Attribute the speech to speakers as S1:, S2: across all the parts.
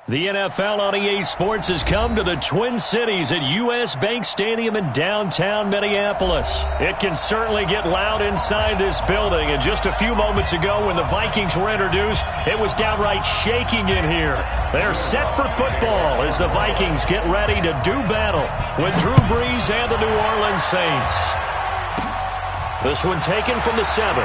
S1: The NFL on EA Sports has come to the Twin Cities at US Bank Stadium in downtown Minneapolis. It can certainly get loud inside this building, and just a few moments ago when the Vikings were introduced, it was downright shaking in here. They're set for football as the Vikings get ready to do battle with Drew Brees and the New Orleans Saints. This one taken from the 7.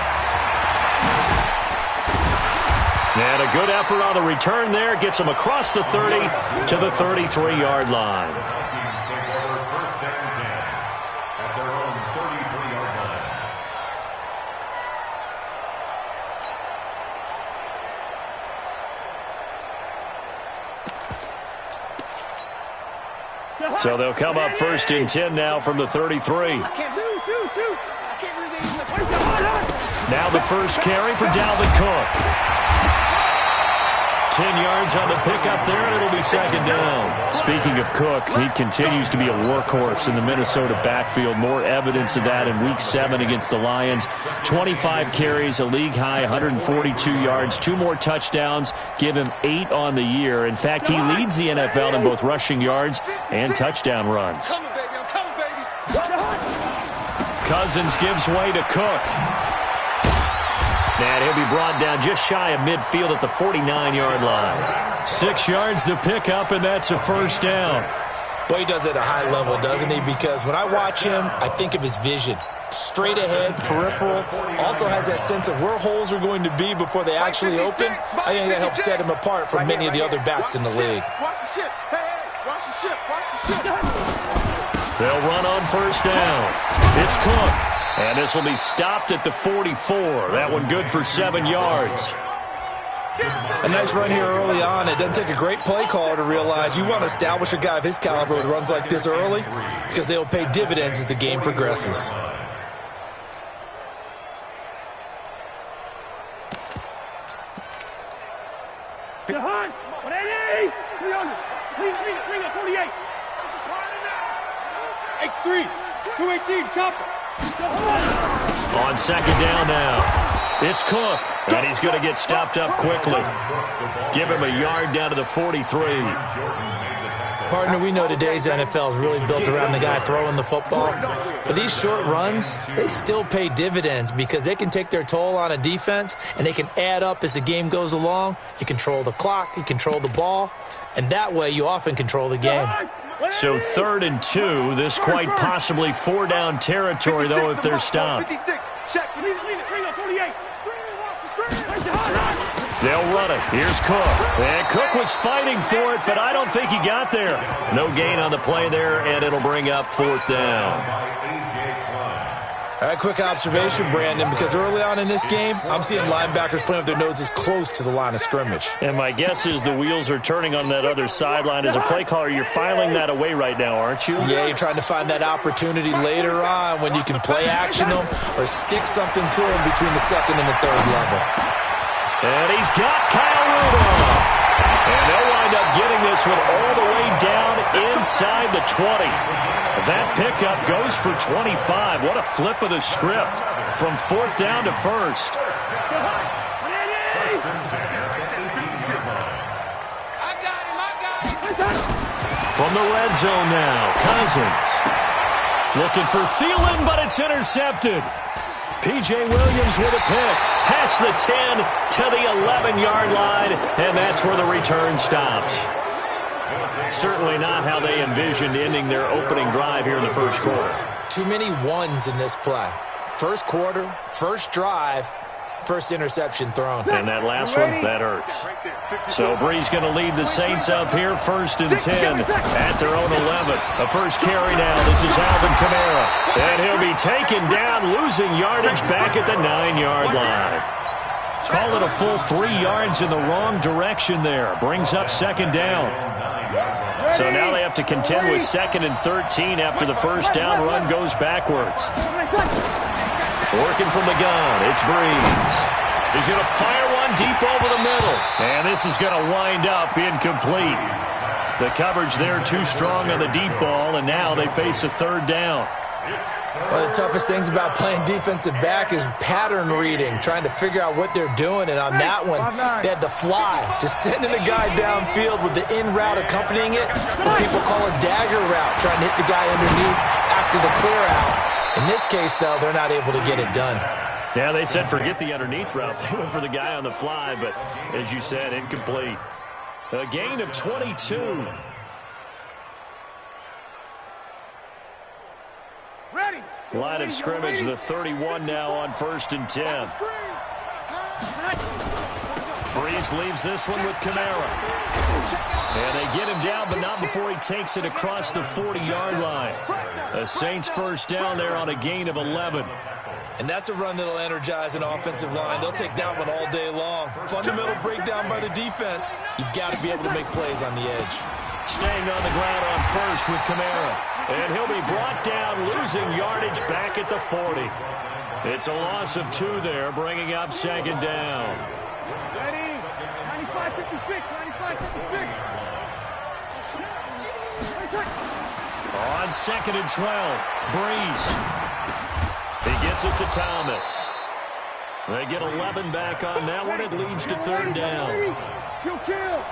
S1: And a good effort on the return there. Gets him across the 30 to the 33-yard line. So they'll come up 1st and 10 now from the 33. Now the first carry for Dalvin Cook. 10 yards on the pickup there, and it'll be 2nd down. Speaking of Cook, he continues to be a workhorse in the Minnesota backfield. More evidence of that in Week 7 against the Lions. 25 carries, a league-high 142 yards, 2 more touchdowns, give him 8 on the year. In fact, he leads the NFL in both rushing yards and touchdown runs. Cousins gives way to Cook. And he'll be brought down just shy of midfield at the 49-yard line. 6 yards to pick up, and that's a 1st down.
S2: Well, he does it at a high level, doesn't he? Because when I watch him, I think of his vision. Straight ahead, peripheral. Also has that sense of where holes are going to be before they actually open. I think that helps set him apart from many of the other backs in the league.
S1: They'll run on 1st down. It's Cook. And this will be stopped at the 44. That one good for 7 yards.
S2: A nice run here early on. It doesn't take a great play caller to realize you want to establish a guy of his caliber with runs like this early because they will pay dividends as the game progresses.
S3: X3, 218, chopper.
S1: On 2nd down now, it's Cook, and he's going to get stopped up quickly. Give him a yard down to the 43.
S2: Partner, we know today's NFL is really built around the guy throwing the football. But these short runs, they still pay dividends because they can take their toll on a defense, and they can add up as the game goes along. You control the clock, you control the ball, and that way you often control the game.
S1: So 3rd and 2, this quite possibly 4-down territory, though, if they're stopped. They'll run it. Here's Cook. And Cook was fighting for it, but I don't think he got there. No gain on the play there, and it'll bring up 4th down.
S2: A quick observation, Brandon, because early on in this game, I'm seeing linebackers playing with their noses close to the line of scrimmage.
S1: And my guess is the wheels are turning on that other sideline. As a play caller, you're filing that away right now, aren't you?
S2: Yeah, you're trying to find that opportunity later on when you can play action them or stick something to them between the 2nd and the 3rd level.
S1: And he's got Kyle Rudolph. And they'll wind up getting this one all the way down inside the 20. That pickup goes for 25. What a flip of the script from 4th down to 1st. From the red zone now, Cousins. Looking for Thielen, but it's intercepted. P.J. Williams with a pick. Past the 10 to the 11-yard line, and that's where the return stops. Certainly not how they envisioned ending their opening drive here in the 1st quarter.
S2: Too many ones in this play. 1st quarter, 1st drive, 1st interception thrown.
S1: And that last one, that hurts. So Brees going to lead the Saints up here, 1st and 10 at their own 11. The first carry now, this is Alvin Kamara. And he'll be taken down, losing yardage back at the 9-yard line. Call it a full 3 yards in the wrong direction there. Brings up 2nd down. So now they have to contend with 2nd and 13 after the 1st down run goes backwards. Working from the gun, it's Brees. He's going to fire one deep over the middle. And this is going to wind up incomplete. The coverage there too strong on the deep ball, and now they face a 3rd down.
S2: One of the toughest things about playing defensive back is pattern reading, trying to figure out what they're doing. And on that one, they had the fly, just sending a guy downfield with the in route accompanying it, what people call a dagger route, trying to hit the guy underneath after the clear out. In this case, though, they're not able to get it done.
S1: Yeah, they said forget the underneath route. They went for the guy on the fly, but as you said, incomplete. A gain of 22.
S3: Ready.
S1: Line of scrimmage, the 31 now on 1st and 10. Breeze leaves this one with Kamara. And they get him down, but not before he takes it across the 40-yard line. The Saints first down there on a gain of 11.
S2: And that's a run that'll energize an offensive line. They'll take that one all day long. Fundamental breakdown by the defense. You've got to be able to make plays on the edge.
S1: Staying on the ground on first with Kamara. And he'll be brought down, losing yardage back at the 40. It's a loss of 2 there, bringing up 2nd down.
S3: Ready. 95-56. 95-56.
S1: On 2nd and 12, Breeze. He gets it to Thomas. They get 11 back on that one. It leads to 3rd down.
S3: Kill.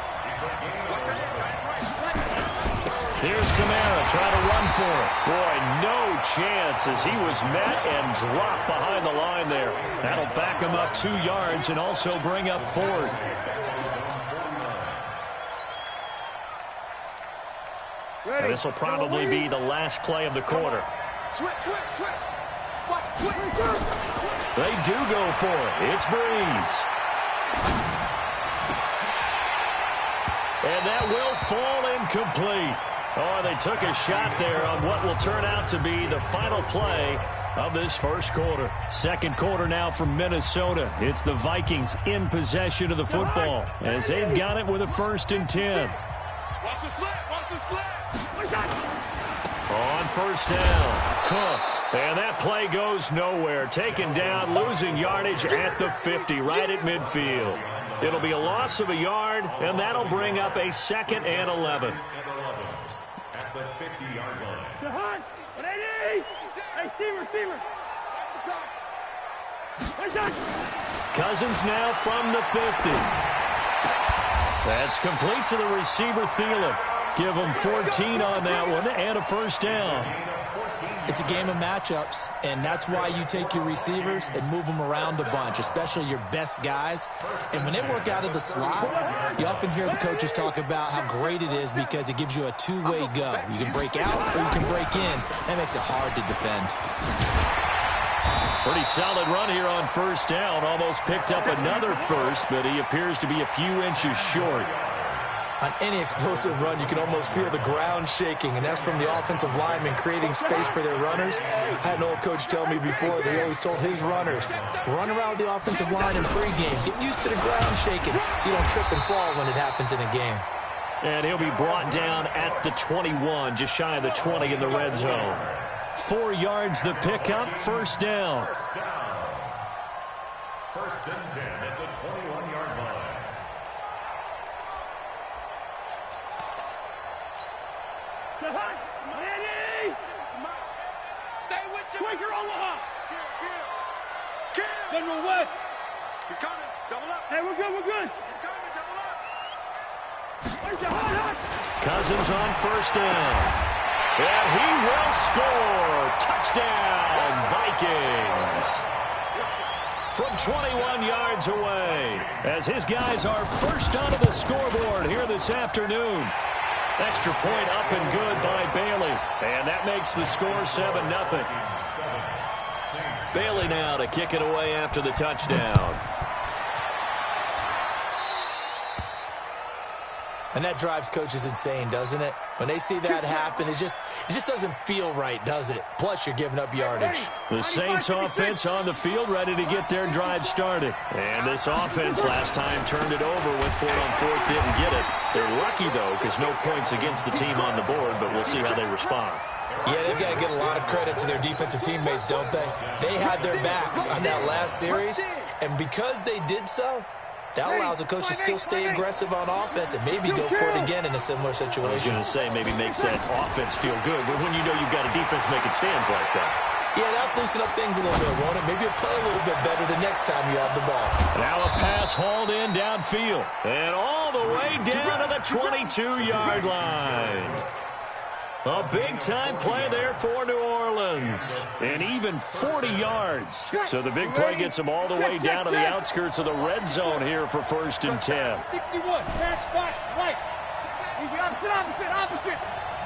S1: Here's Kamara trying to run for it. Boy, no chance as he was met and dropped behind the line there. That'll back him up 2 yards and also bring up 4th. And this will probably be the last play of the quarter.
S3: Switch.
S1: They do go for it. It's Breeze. And that will fall incomplete. Oh, they took a shot there on what will turn out to be the final play of this first quarter. 2nd quarter now from Minnesota. It's the Vikings in possession of the football as they've got it with a 1st and 10.
S3: Watch the slip.
S1: On 1st down, Cook. And that play goes nowhere. Taken down, losing yardage at the 50, right at midfield. It'll be a loss of a yard, and that'll bring up a 2nd and 11.
S3: At the 50-yard line. Ready. Hey, Steamer.
S1: Cousins now from the 50. That's complete to the receiver, Thielen. Give him 14 on that one and a 1st down.
S2: It's a game of matchups, and that's why you take your receivers and move them around a bunch, especially your best guys. And when they work out of the slot, you often hear the coaches talk about how great it is because it gives you a two-way go. You can break out or you can break in. That makes it hard to defend.
S1: Pretty solid run here on 1st down. Almost picked up another first, but he appears to be a few inches short.
S2: On any explosive run, you can almost feel the ground shaking, and that's from the offensive linemen creating space for their runners. I had an old coach tell me before, they always told his runners, run around the offensive line in pregame. Get used to the ground shaking so you don't trip and fall when it happens in a game.
S1: And he'll be brought down at the 21, just shy of the 20 in the red zone. 4 yards the pickup, 1st down.
S3: 1st and 10 at the 21-yard line. Ready! Stay with you. Quaker Omaha. General West. He's coming. Double up. Hey, we're good. He's coming. Double up.
S1: Cousins on 1st down. And he will score. Touchdown, Vikings. From 21 yards away. As his guys are first onto the scoreboard here this afternoon. Extra point up and good by Bailey. And that makes the score 7-0. Bailey now to kick it away after the touchdown.
S2: And that drives coaches insane, doesn't it? When they see that happen, it just doesn't feel right, does it? Plus, you're giving up yardage.
S1: The Saints offense on the field, ready to get their drive started. And this offense last time turned it over, went for it on 4th, didn't get it. They're lucky, though, because no points against the team on the board, but we'll see how they respond.
S2: Yeah, they've got to give a lot of credit to their defensive teammates, don't they? They had their backs on that last series, and because they did so, that allows the coach to still stay aggressive on offense and maybe go for it again in a similar situation.
S1: I was going to say maybe makes that offense feel good, but when you know you've got a defense making stands like that.
S2: Yeah, that'll loosen up things a little bit, won't it? Maybe you'll play a little bit better the next time you have the ball.
S1: Now a pass hauled in downfield. And all the way down to the 22-yard line. A big-time play there for New Orleans. And even 40 yards. So the big play gets them all the way down to the outskirts of the red zone here for 1st and 10.
S3: 61, match box, right. Easy, opposite.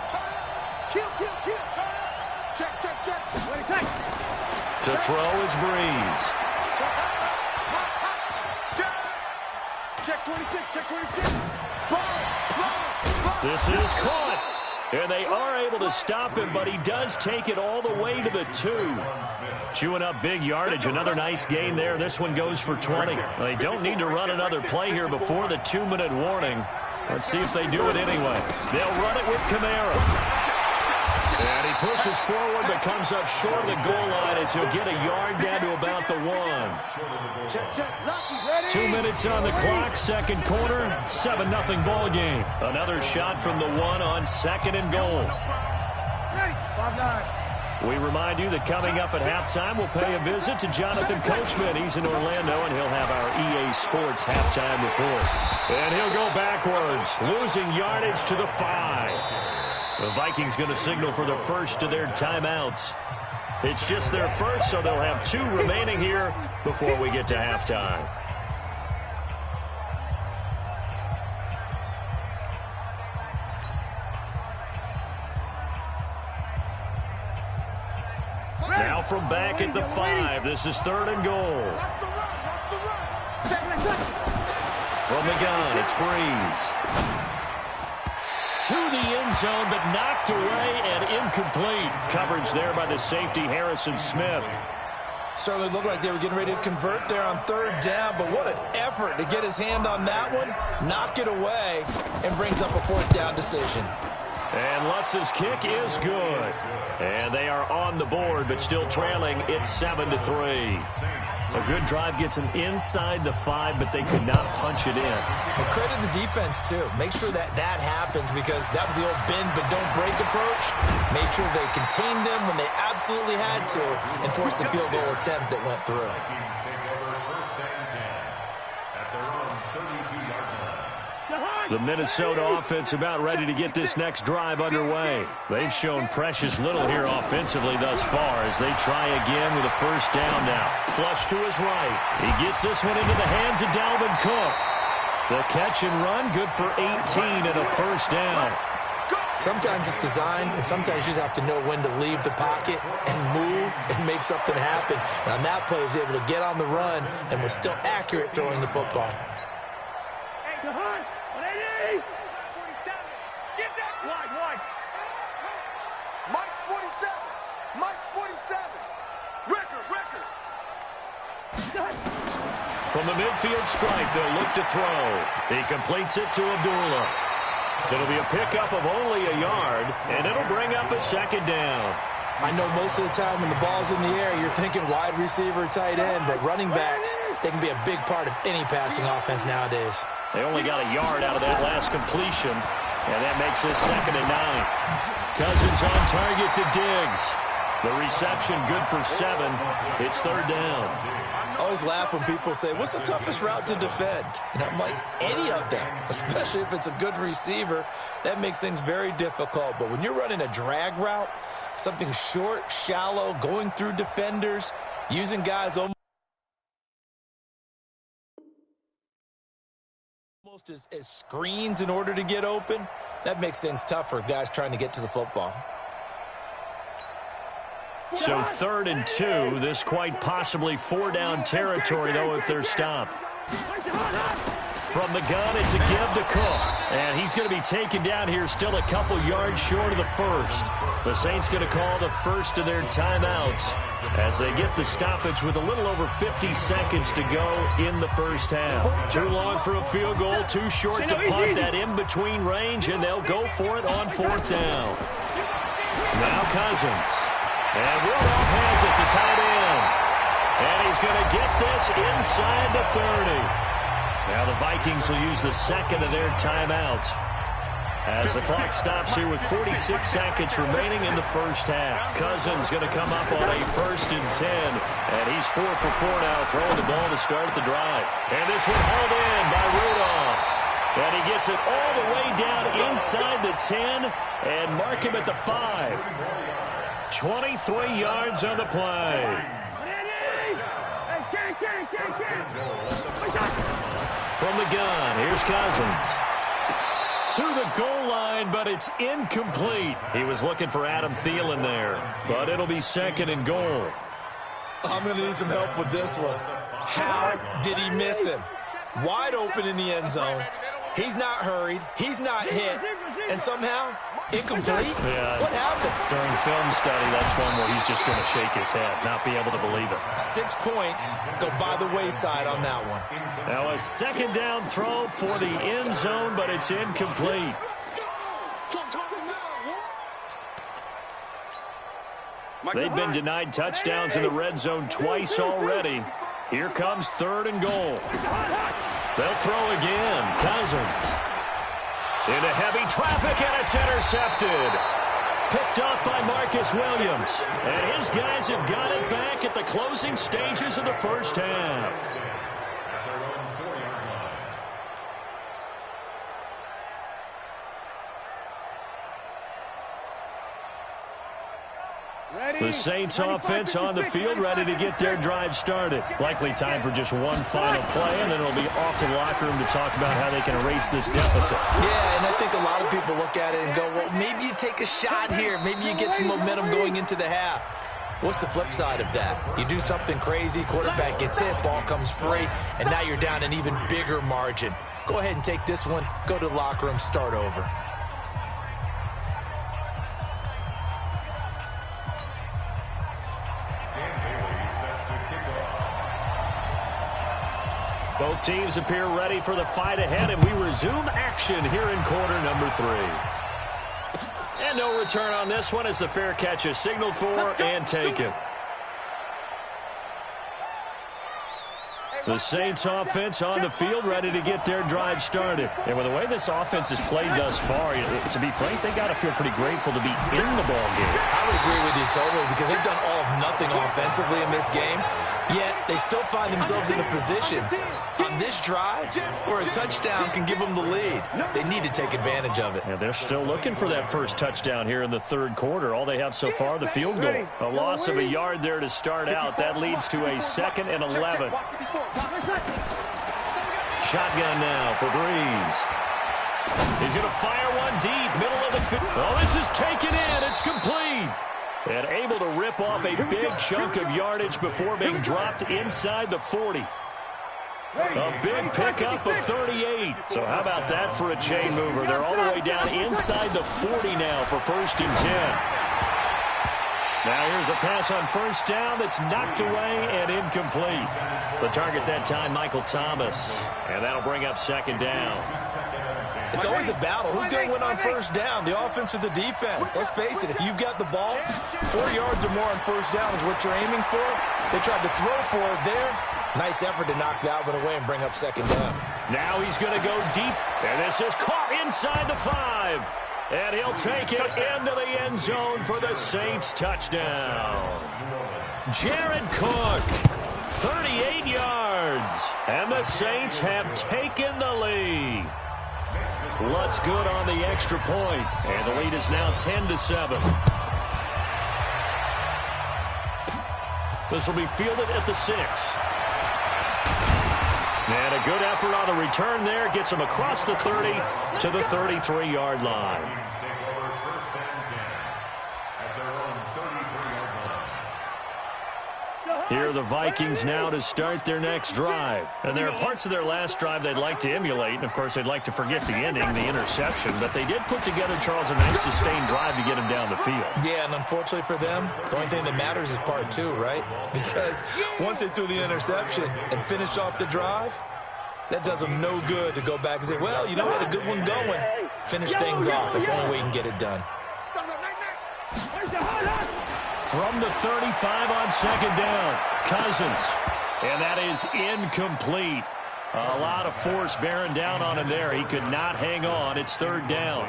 S3: Turn up. Kill, turn up. Check.
S1: To throw is Breeze.
S3: Check 26.
S1: This is caught. And they are able to stop him, but he does take it all the way to the 2. Chewing up big yardage. Another nice gain there. This one goes for 20. They don't need to run another play here before the 2-minute warning. Let's see if they do it anyway. They'll run it with Kamara. And he pushes forward but comes up short of the goal line as he'll get a yard down to about the 1. 2 minutes on the clock, second quarter, 7-0 ball game. Another shot from the 1 on 2nd and goal. We remind you that coming up at halftime, we'll pay a visit to Jonathan Coachman. He's in Orlando, and he'll have our EA Sports halftime report. And he'll go backwards, losing yardage to the 5. The Vikings going to signal for the first of their timeouts. It's just their first, so they'll have 2 remaining here before we get to halftime. Now from back at the 5, this is 3rd and goal. From the gun, it's Breeze. To the end zone, but knocked away and incomplete. Coverage there by the safety, Harrison Smith.
S2: Certainly looked like they were getting ready to convert there on 3rd down, but what an effort to get his hand on that one, knock it away, and brings up a 4th down decision.
S1: And Lutz's kick is good. And they are on the board, but still trailing. It's 7-3. A good drive gets them inside the 5, but they could not punch it in.
S2: And credit the defense, too. Make sure that happens because that was the old bend but don't break approach. Made sure they contained them when they absolutely had to and forced the field goal attempt that went through.
S1: The Minnesota offense about ready to get this next drive underway. They've shown precious little here offensively thus far as they try again with a 1st down now. Flush to his right. He gets this one into the hands of Dalvin Cook. The catch and run, good for 18 and a 1st down.
S2: Sometimes it's designed, and sometimes you just have to know when to leave the pocket and move and make something happen. And on that play, he was able to get on the run and was still accurate throwing the football.
S1: From the midfield stripe, they'll look to throw. He completes it to Abdullah. It'll be a pickup of only a yard, and it'll bring up a 2nd down.
S2: I know most of the time when the ball's in the air, you're thinking wide receiver, tight end, but running backs, they can be a big part of any passing offense nowadays.
S1: They only got a yard out of that last completion, and that makes this 2nd and 9. Cousins on target to Diggs. The reception good for 7. It's 3rd down.
S2: I always laugh when people say, what's the toughest route to defend? And I'm like, any of them, especially if it's a good receiver. That makes things very difficult. But when you're running a drag route, something short, shallow, going through defenders, using guys almost as screens in order to get open, that makes things tough for guys trying to get to the football.
S1: So 3rd and 2, this quite possibly 4-down territory, though, if they're stopped. From the gun, it's a give to Cook. And he's going to be taken down here still a couple yards short of the 1st. The Saints going to call the first of their timeouts as they get the stoppage with a little over 50 seconds to go in the 1st half. Too long for a field goal, too short to punt that in-between range, and they'll go for it on 4th down. Now Cousins. And Rudolph has it, the tight end. And he's going to get this inside the 30. Now the Vikings will use the 2nd of their timeouts. As the clock stops here with 46 seconds remaining in the first half. Cousins going to come up on a 1st and 10. And he's 4 for 4 now, throwing the ball to start the drive. And this one hauled in by Rudolph. And he gets it all the way down inside the 10 and mark him at the 5. 23 yards on the play. From the gun, here's Cousins. To the goal line, but it's incomplete. He was looking for Adam Thielen there, but it'll be 2nd and goal.
S2: I'm going to need some help with this one. How did he miss him? Wide open in the end zone. He's not hurried. He's not hit. And somehow, incomplete?
S1: Yeah.
S2: What happened?
S1: During film study, that's one where he's just going to shake his head, not be able to believe it.
S2: 6 points go by the wayside on that one.
S1: Now a 2nd down throw for the end zone, but it's incomplete. They've been denied touchdowns in the red zone twice already. Here comes 3rd and goal. They'll throw again. Cousins. Into heavy traffic, and it's intercepted. Picked up by Marcus Williams. And his guys have got it back at the closing stages of the first half. The Saints offense on the field, ready to get their drive started. Likely time for just one final play, and then it'll be off to the locker room to talk about how they can erase this deficit.
S2: Yeah, and I think a lot of people look at it and go, well, maybe you take a shot here. Maybe you get some momentum going into the half. What's the flip side of that? You do something crazy, quarterback gets hit, ball comes free, and now you're down an even bigger margin. Go ahead and take this one, go to the locker room, start over.
S1: Both teams appear ready for the fight ahead, and we resume action here in quarter number 3. And no return on this one as the fair catch is signaled for and taken. The Saints offense on the field ready to get their drive started. And with the way this offense has played thus far, to be frank, they got to feel pretty grateful to be in the ball game.
S2: I would agree with you totally because they've done all of nothing offensively in this game. Yet, they still find themselves in a position on this drive where a touchdown can give them the lead. They need to take advantage of it.
S1: And they're still looking for that first touchdown here in the 3rd quarter. All they have so far, the field goal. A loss of a yard there to start out. That leads to a 2nd and 11. Shotgun now for Breeze. He's going to fire one deep, middle of the field. Oh, this is taken in. It's complete. And able to rip off a big chunk of yardage before being dropped inside the 40. A big pickup of 38. So how about that for a chain mover? They're all the way down inside the 40 now for 1st and 10. Now here's a pass on 1st down that's knocked away and incomplete. The target that time, Michael Thomas. And that'll bring up 2nd down.
S2: It's always a battle. Who's going to win on 1st down, the offense or the defense? Let's face it, if you've got the ball, 4 yards or more on 1st down is what you're aiming for. They tried to throw for it there. Nice effort to knock that one away and bring up 2nd down.
S1: Now he's going to go deep, and this is caught inside the 5. And he'll take it into the end zone for the Saints touchdown. Jared Cook, 38 yards, and the Saints have taken the lead. Lutz good on the extra point, and the lead is now 10-7. This will be fielded at the 6. And a good effort on the return there. Gets him across the 30 to the 33-yard line. Here are the Vikings now to start their next drive. And there are parts of their last drive they'd like to emulate. And, of course, they'd like to forget the ending, the interception. But they did put together, Charles, a nice sustained drive to get him down the field.
S2: Yeah, and unfortunately for them, the only thing that matters is part 2, right? Because once they threw the interception and finished off the drive, that does them no good to go back and say, well, you know, we had a good one going. Finish things off. That's the only way you can get it done.
S1: From the 35 on 2nd down, Cousins. And that is incomplete. A lot of force bearing down on him there. He could not hang on. It's third down.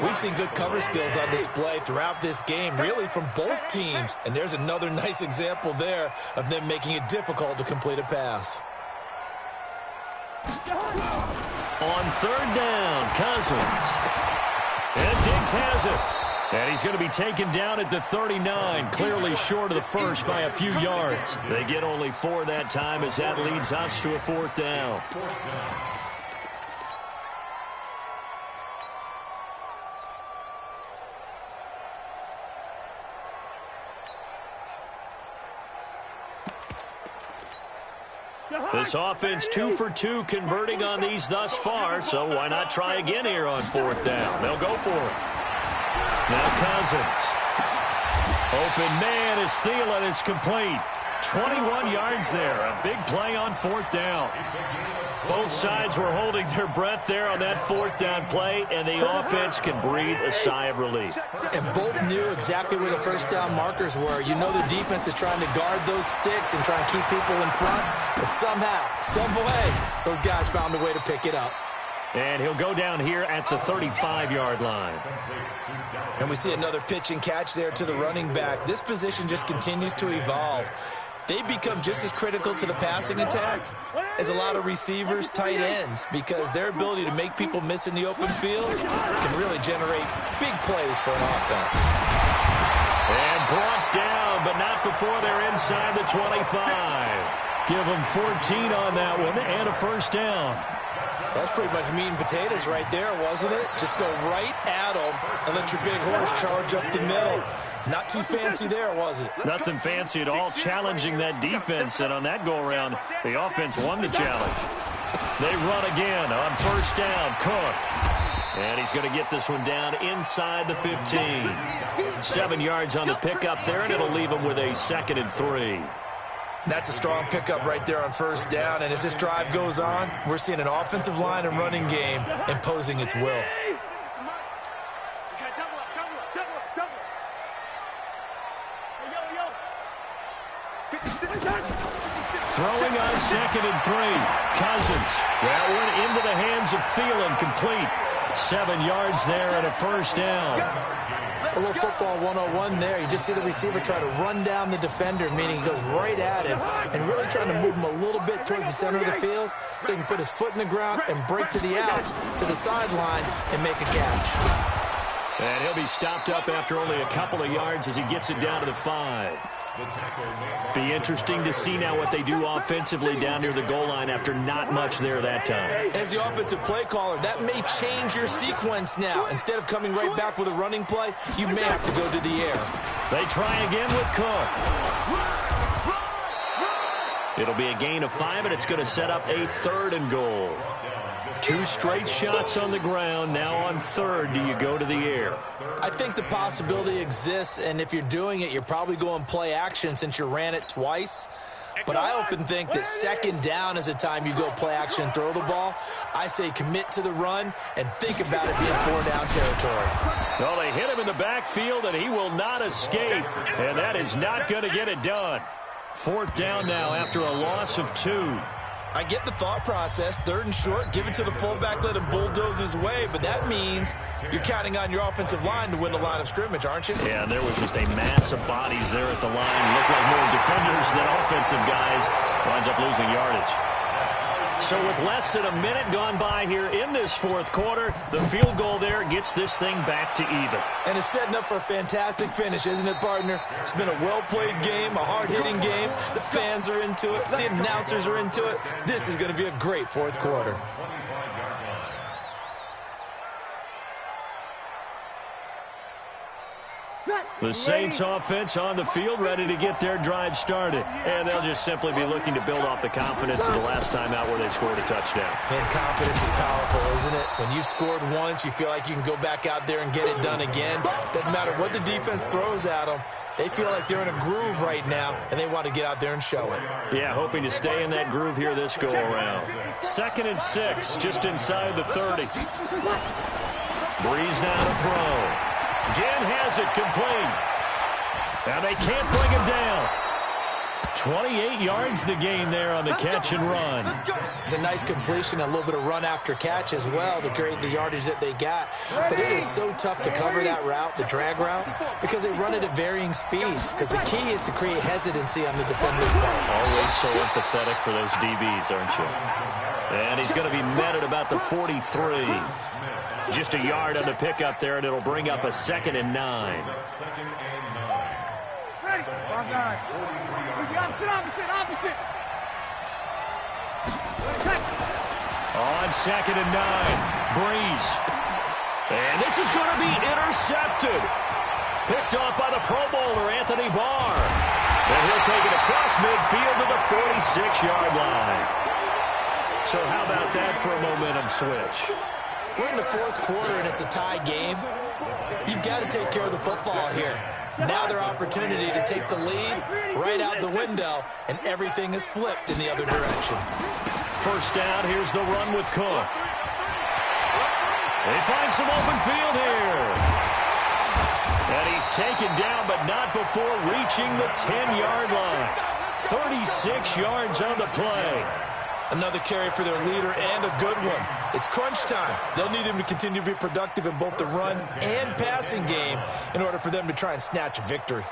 S2: We've seen good cover skills on display throughout this game, really from both teams. And there's another nice example there of them making it difficult to complete a pass.
S1: On third down, Cousins. And Diggs has it. And he's going to be taken down at the 39, clearly short of the first by a few yards. They get only 4 that time as that leads us to a fourth down. This offense 2 for 2 converting on these thus far, so why not try again here on fourth down? They'll go for it. Now Cousins. Open man is Thielen. It's complete. 21 yards there. A big play on fourth down. Both sides were holding their breath there on that fourth down play, and the offense can breathe a sigh of relief.
S2: And both knew exactly where the first down markers were. You know the defense is trying to guard those sticks and try and keep people in front, but somehow, some way, those guys found a way to pick it up.
S1: And he'll go down here at the 35-yard line.
S2: And we see another pitch and catch there to the running back. This position just continues to evolve. They become just as critical to the passing attack as a lot of receivers, tight ends, because their ability to make people miss in the open field can really generate big plays for an offense.
S1: And brought down, but not before they're inside the 25. Give them 14 on that one and a first down.
S2: That's pretty much meat and potatoes right there, wasn't it? Just go right at them and let your big horse charge up the middle. Not too fancy there, was it?
S1: Nothing fancy at all, challenging that defense, and on that go-around, the offense won the challenge. They run again on first down, Cook. And he's going to get this one down inside the 15. 7 yards on the pickup there, and it'll leave him with a 2nd and 3.
S2: That's a strong pickup right there on first down, and as this drive goes on, we're seeing an offensive line and running game imposing its will.
S1: Throwing on 2nd and 3. Cousins. That one into the hands of Thielen, complete. 7 yards there and a first down.
S2: A little football 101 there. You just see the receiver try to run down the defender, meaning he goes right at him and really trying to move him a little bit towards the center of the field so he can put his foot in the ground and break to the out, to the sideline, and make a catch.
S1: And he'll be stopped up after only a couple of yards as he gets it down to the 5. Be interesting to see now what they do offensively down near the goal line after not much there that time.
S2: As the offensive play caller, that may change your sequence now. Instead of coming right back with a running play, you may have to go to the air.
S1: They try again with Cook. It'll be a gain of 5, and it's going to set up a 3rd and goal. 2 straight shots on the ground. Now on 3rd, do you go to the air?
S2: I think the possibility exists, and if you're doing it, you're probably going play action since you ran it twice. But I often think that 2nd down is a time you go play action and throw the ball. I say commit to the run and think about it being 4-down territory.
S1: Well, they hit him in the backfield, and he will not escape, and that is not going to get it done. 4th down now after a loss of 2.
S2: I get the thought process, 3rd and short, give it to the fullback, let him bulldoze his way, but that means you're counting on your offensive line to win the line of scrimmage, aren't you?
S1: Yeah, there was just a mass of bodies there at the line. Looked like more defenders than offensive guys. Winds up losing yardage. So with less than a minute gone by here in this 4th quarter, the field goal there gets this thing back to even.
S2: And it's setting up for a fantastic finish, isn't it, partner? It's been a well-played game, a hard-hitting game. The fans are into it. The announcers are into it. This is going to be a great 4th quarter.
S1: The Saints offense on the field ready to get their drive started. And they'll just simply be looking to build off the confidence of the last time out where they scored a touchdown.
S2: Man, confidence is powerful, isn't it? When you've scored once, you feel like you can go back out there and get it done again. Doesn't matter what the defense throws at them. They feel like they're in a groove right now, and they want to get out there and show it.
S1: Yeah, hoping to stay in that groove here this go-around. 2nd and 6, just inside the 30. Breeze now to throw. Again has it complete. Now they can't bring him down. 28 yards the gain there on the catch and run.
S2: It's a nice completion, a little bit of run after catch as well to create the yardage that they got. But it is so tough to cover that route, the drag route, because they run it at varying speeds. Because the key is to create hesitancy on the defender's part.
S1: Always so empathetic for those DBs, aren't you? And he's going to be met at about the 43. Just a yard on the pickup there, and it'll bring up a 2nd and 9.
S3: Opposite.
S1: On 2nd and 9, Breeze. And this is going to be intercepted. Picked off by the Pro Bowler, Anthony Barr. And he'll take it across midfield to the 46-yard line. So how about that for a momentum switch?
S2: We're in the 4th quarter, and it's a tie game. You've got to take care of the football here. Now their opportunity to take the lead right out the window, and everything is flipped in the other direction.
S1: First down, here's the run with Cook. They find some open field here. And he's taken down, but not before reaching the 10-yard line. 36 yards on the play.
S2: Another carry for their leader, and a good one. It's crunch time. They'll need him to continue to be productive in both the run and passing game in order for them to try and snatch a victory.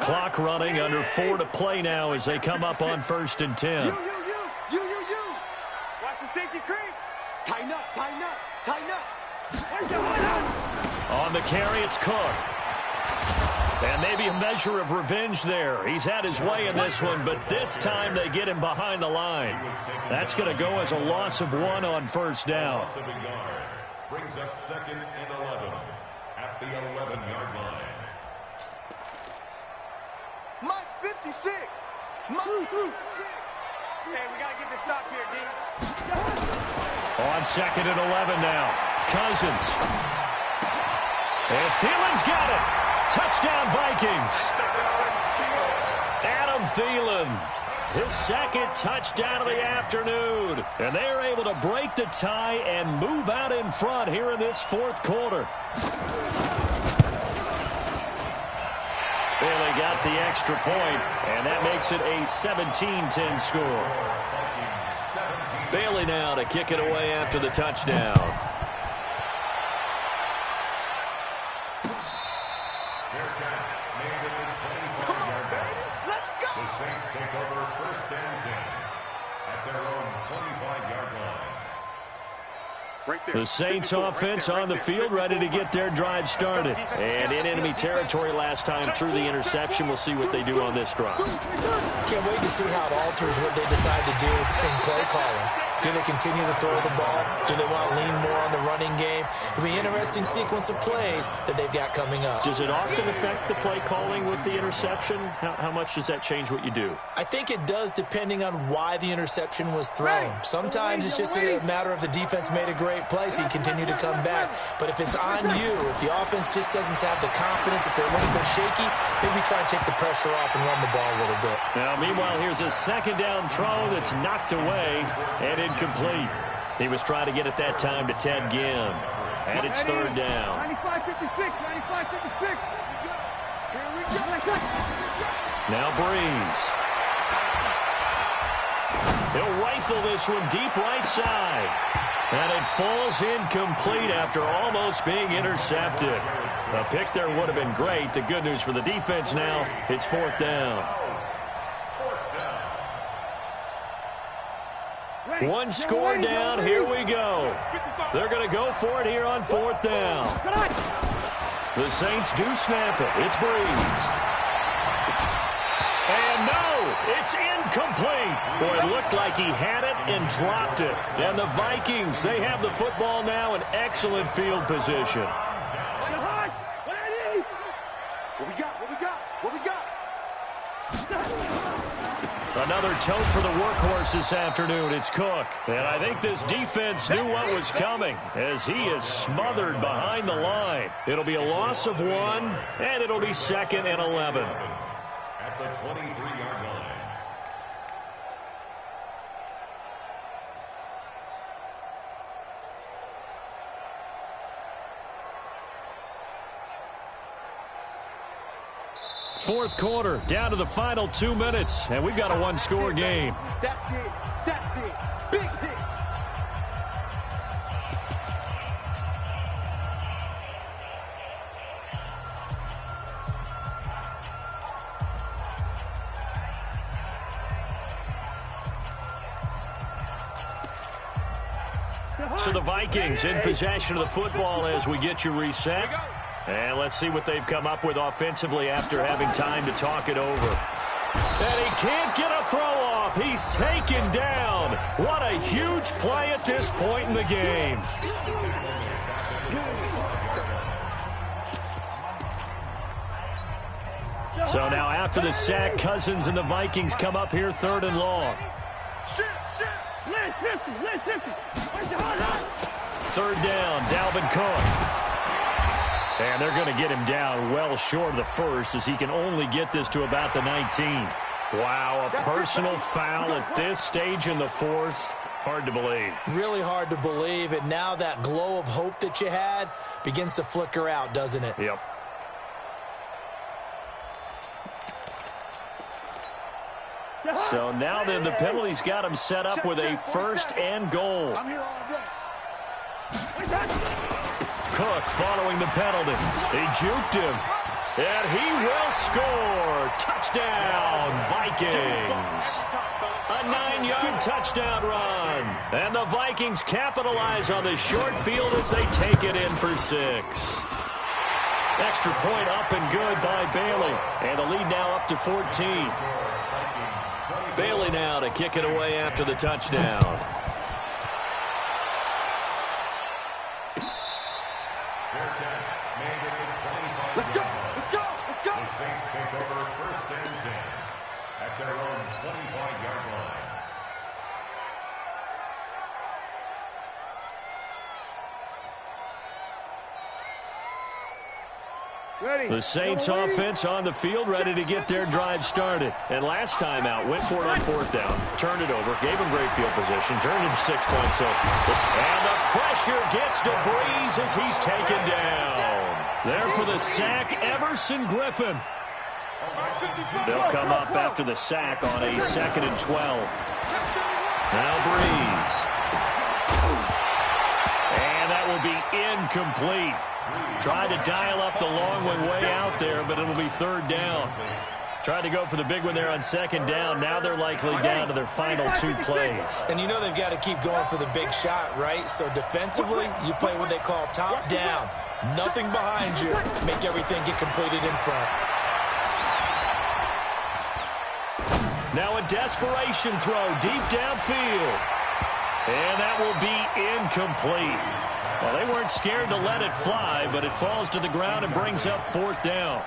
S1: Clock running, under 4 to play now as they come up on 1st and 10.
S3: You. Watch the safety creep. Tighten up.
S1: On the carry, it's Cook. And maybe a measure of revenge there. He's had his way in this one, but this time they get him behind the line. That's going to go as a loss of 1 on 1st down.
S4: Brings up 2nd and 11 at the 11-yard line.
S3: Mike 56. Mike 56. Hey, we got to get this stop here, D.
S1: On 2nd and 11 now. Cousins. And Thielen's got it. Touchdown, Vikings. Adam Thielen, his 2nd touchdown of the afternoon. And they are able to break the tie and move out in front here in this 4th quarter. Bailey got the extra point, and that makes it a 17-10 score. Bailey now to kick it away after the touchdown. The Saints offense on the field, ready to get their drive started. And in enemy territory last time through the interception. We'll see what they do on this drive.
S2: Can't wait to see how it alters what they decide to do in play calling. Do they continue to throw the ball? Do they want to lean more on the running game? It'll be an interesting sequence of plays that they've got coming up.
S1: Does it often affect the play calling with the interception? How much does that change what you do?
S2: I think it does, depending on why the interception was thrown. Sometimes it's just a matter of the defense made a great play, so you continue to come back. But if it's on you, if the offense just doesn't have the confidence, if they're a little bit shaky, maybe try and take the pressure off and run the ball a little bit.
S1: Now, meanwhile, here's a 2nd down throw that's knocked away and incomplete. He was trying to get it that time to Ted Ginn. And it's 3rd down.
S3: 95-56. Here we go.
S1: Now Breeze. He'll rifle this one deep right side. And it falls incomplete after almost being intercepted. A pick there would have been great. The good news for the defense now, it's 4th down. One score down, here we go. They're going to go for it here on 4th down. The Saints do snap it. It's Breeze. And no, it's incomplete. Boy, it looked like he had it and dropped it. And the Vikings, they have the football now in excellent field position.
S3: What we got?
S1: Another tote for the workhorse this afternoon. It's Cook. And I think this defense knew what was coming as he is smothered behind the line. It'll be a loss of 1, and it'll be 2nd and 11.
S4: At the 23-yard line.
S1: Fourth quarter, down to the final 2 minutes, and we've got a one-score game.
S3: That's it. That's it. Big hit.
S1: So the Vikings in possession of the football as we get you reset. And let's see what they've come up with offensively after having time to talk it over. And he can't get a throw off. He's taken down. What a huge play at this point in the game. So now after the sack, Cousins and the Vikings come up here 3rd and long. Third down, Dalvin Cook. And they're going to get him down well short of the first as he can only get this to about the 19. Wow, a personal foul at this stage in the fourth. Hard to believe.
S2: Really hard to believe, and now that glow of hope that you had begins to flicker out, doesn't it?
S1: Yep. So now then the penalty's got him set up with a 1st and goal.
S3: I'm here all day.
S1: Cook following the penalty. He juked him. And he will score. Touchdown, Vikings. A 9-yard touchdown run. And the Vikings capitalize on this short field as they take it in for 6. Extra point up and good by Bailey. And the lead now up to 14. Bailey now to kick it away after the touchdown.
S3: Let's go. Let's go. Let's go.
S4: The Saints take over 1st and 10 at their own 25-yard line.
S3: Ready.
S1: The Saints offense on the field, ready to get their drive started. And last time out, went for it on 4th down, turned it over, gave him great field position, turned it to 6 points. So, and the pressure gets to Breeze as he's taken down. There for the sack, Everson Griffin. They'll come up after the sack on a 2nd and 12. Now Breeze. And that will be incomplete. Tried to dial up the long one way out there, but it'll be 3rd down. Tried to go for the big one there on 2nd down. Now they're likely down to their final 2 plays.
S2: And you know they've got to keep going for the big shot, right? So defensively, you play what they call top down. Nothing behind you. Make everything get completed in front.
S1: Now a desperation throw deep downfield. And that will be incomplete. Well, they weren't scared to let it fly, but it falls to the ground and brings up 4th down.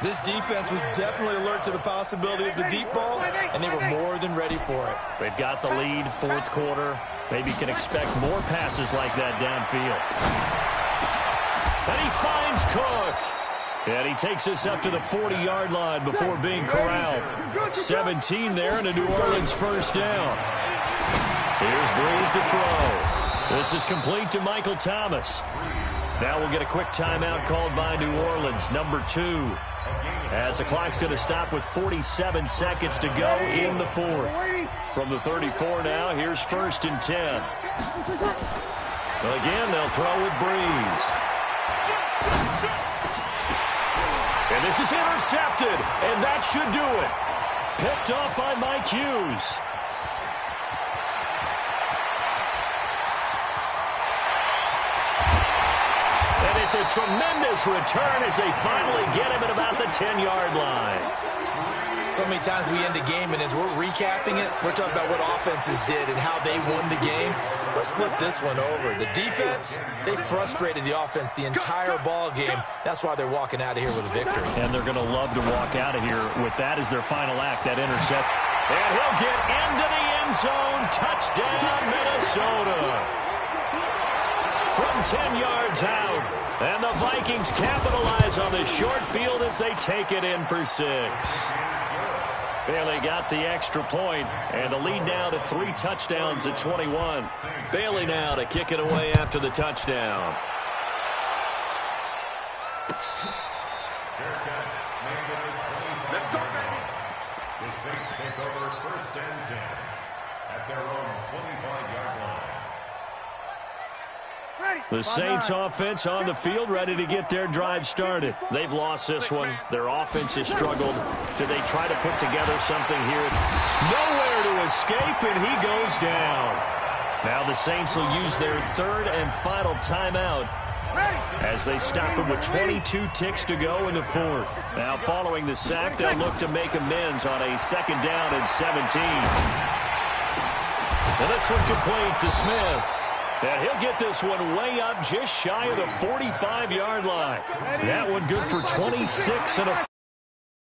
S2: This defense was definitely alert to the possibility of the deep ball, and they were more than ready for it.
S1: They've got the lead, 4th quarter. Maybe can expect more passes like that downfield. And he finds Cook. And he takes us up to the 40-yard line before being corralled. 17 there and a New Orleans 1st down. Here's Breeze to throw. This is complete to Michael Thomas. Now we'll get a quick timeout called by New Orleans, number 2. As the clock's going to stop with 47 seconds to go in the 4th. From the 34 now, here's 1st and 10. Again, they'll throw with Breeze. And this is intercepted, and that should do it. Picked off by Mike Hughes. And it's a tremendous return as they finally get him at about the 10-yard line.
S2: So many times we end a game, and as we're recapping it, we're talking about what offenses did and how they won the game. Let's flip this one over. The defense, they frustrated the offense the entire ball game. That's why they're walking out of here with a victory.
S1: And they're going to love to walk out of here with that as their final act, that intercept. And he'll get into the end zone. Touchdown, Minnesota. From 10 yards out. And the Vikings capitalize on the short field as they take it in for 6. Bailey got the extra point, and the lead now to 3 touchdowns at 21. Bailey now to kick it away after the touchdown.
S3: Let's go, baby.
S4: The Saints take over 1st and 10 at their own 25-yard line.
S1: The Saints offense on the field, ready to get their drive started. They've lost this one. Their offense has struggled. Do they try to put together something here? Nowhere to escape, and he goes down. Now the Saints will use their 3rd and final timeout as they stop him with 22 ticks to go in the 4th. Now following the sack, they'll look to make amends on a 2nd down and 17. And this one complete to Smith. And he'll get this one way up just shy of the 45-yard line. That one good for 26 and a